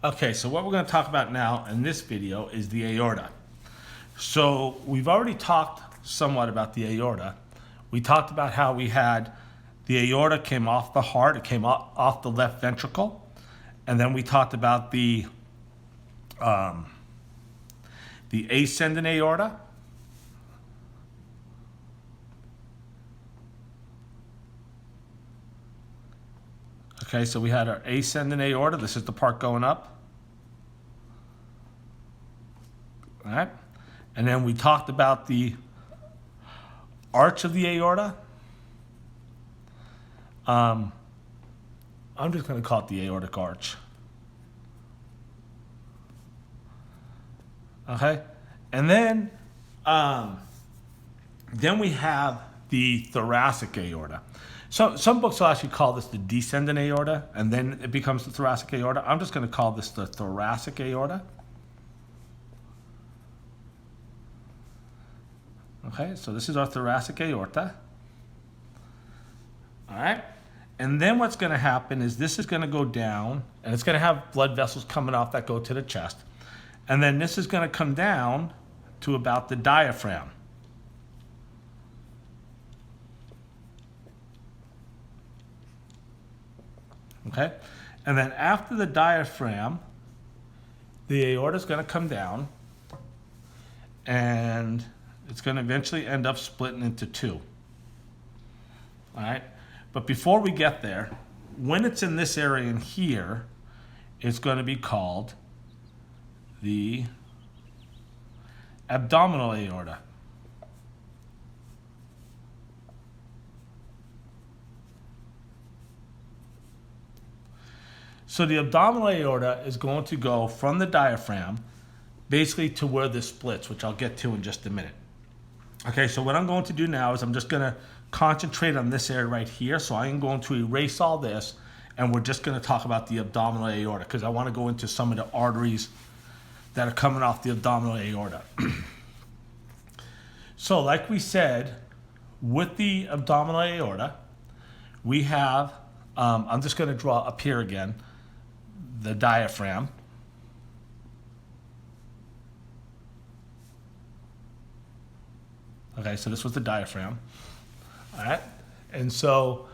Okay, so what we're going to talk about now in this video is the aorta. So we've already talked somewhat about the aorta. We talked about how we had the aorta came off the heart, it came off the left ventricle, and then we talked about the ascending aorta. Okay, so we had our ascending aorta. This is the part going up. All right, and then we talked about the arch of the aorta. I'm just going to call it the aortic arch. Okay, and then we have the thoracic aorta. So some books will actually call this the descending aorta, and then it becomes the thoracic aorta. I'm just going to call this the thoracic aorta. Okay, so this is our thoracic aorta. All right, and then what's going to happen is this is going to go down, and it's going to have blood vessels coming off that go to the chest. And then this is going to come down to about the diaphragm. Okay, and then after the diaphragm, the aorta is going to come down, and it's going to eventually end up splitting into two. All right, but before we get there, when it's in this area in here, it's going to be called the abdominal aorta. So the abdominal aorta is going to go from the diaphragm basically to where this splits, which I'll get to in just a minute. Okay, so what I'm going to do now is I'm just going to concentrate on this area right here. So I am going to erase all this, and we're just going to talk about the abdominal aorta because I want to go into some of the arteries that are coming off the abdominal aorta. So like we said, with the abdominal aorta, we have, I'm just going to draw up here again, the diaphragm. Okay, so this was the diaphragm. All right, and so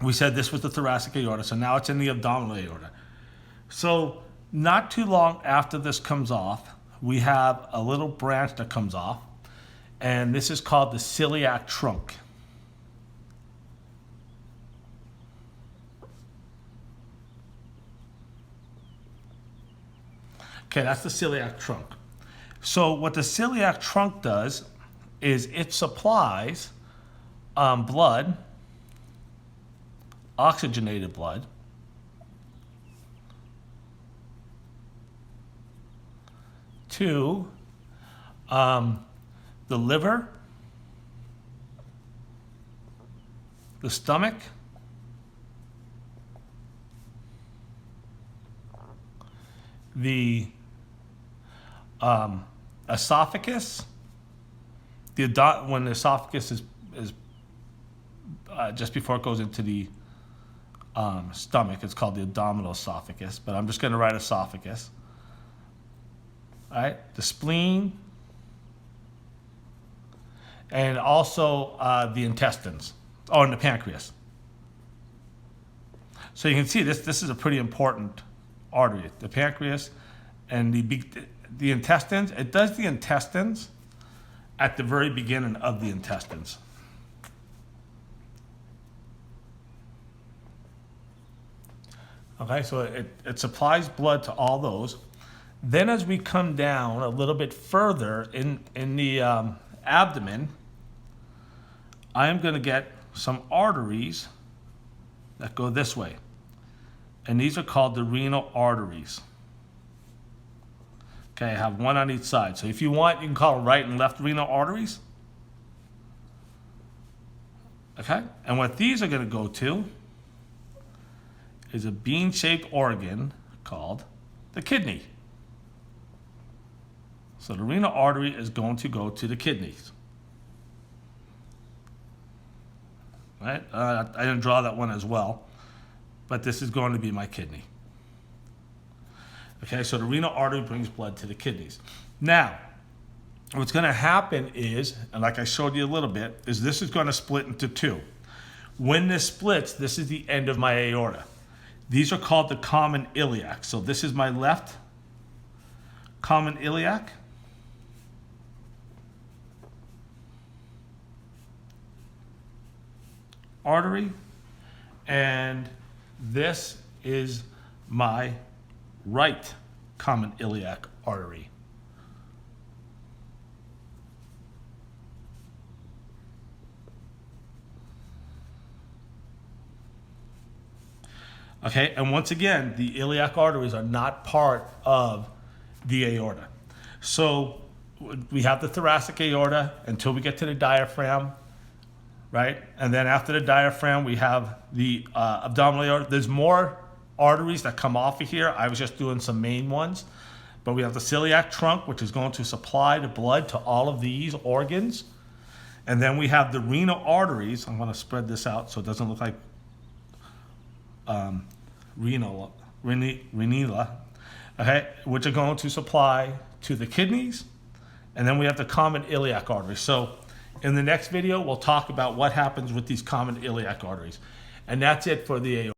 we said this was the thoracic aorta, so now it's in the abdominal aorta. So not too long after this comes off, we have a little branch that comes off, and this is called the celiac trunk. Okay, that's the celiac trunk. So what the celiac trunk does is it supplies blood, oxygenated blood, to the liver, the stomach, the esophagus. When the esophagus is just before it goes into the stomach, it's called the abdominal esophagus, but I'm just going to write esophagus. All right, the spleen, and also the intestines, and the pancreas. So you can see this is a pretty important artery, the pancreas and the intestines. It does the intestines at the very beginning of the intestines. Okay, so it supplies blood to all those. Then as we come down a little bit further in the abdomen, I am going to get some arteries that go this way. And these are called the renal arteries. Okay, I have one on each side. So if you want, you can call them right and left renal arteries. Okay, and what these are going to go to is a bean-shaped organ called the kidney. So the renal artery is going to go to the kidneys. Right? I didn't draw that one as well, but this is going to be my kidney. Okay, so the renal artery brings blood to the kidneys. Now, what's going to happen is, and like I showed you a little bit, is this is going to split into two. When this splits, this is the end of my aorta. These are called the common iliac. So this is my left common iliac. Artery, and this is my right common iliac artery. Okay, and once again, the iliac arteries are not part of the aorta. So we have the thoracic aorta until we get to the diaphragm, right? And then after the diaphragm, we have the abdominal aorta. There's more arteries that come off of here. I was just doing some main ones. But we have the celiac trunk, which is going to supply the blood to all of these organs. And then we have the renal arteries. I'm going to spread this out so it doesn't look like renal, okay, which are going to supply to the kidneys. And then we have the common iliac artery. So in the next video, we'll talk about what happens with these common iliac arteries. And that's it for the aorta.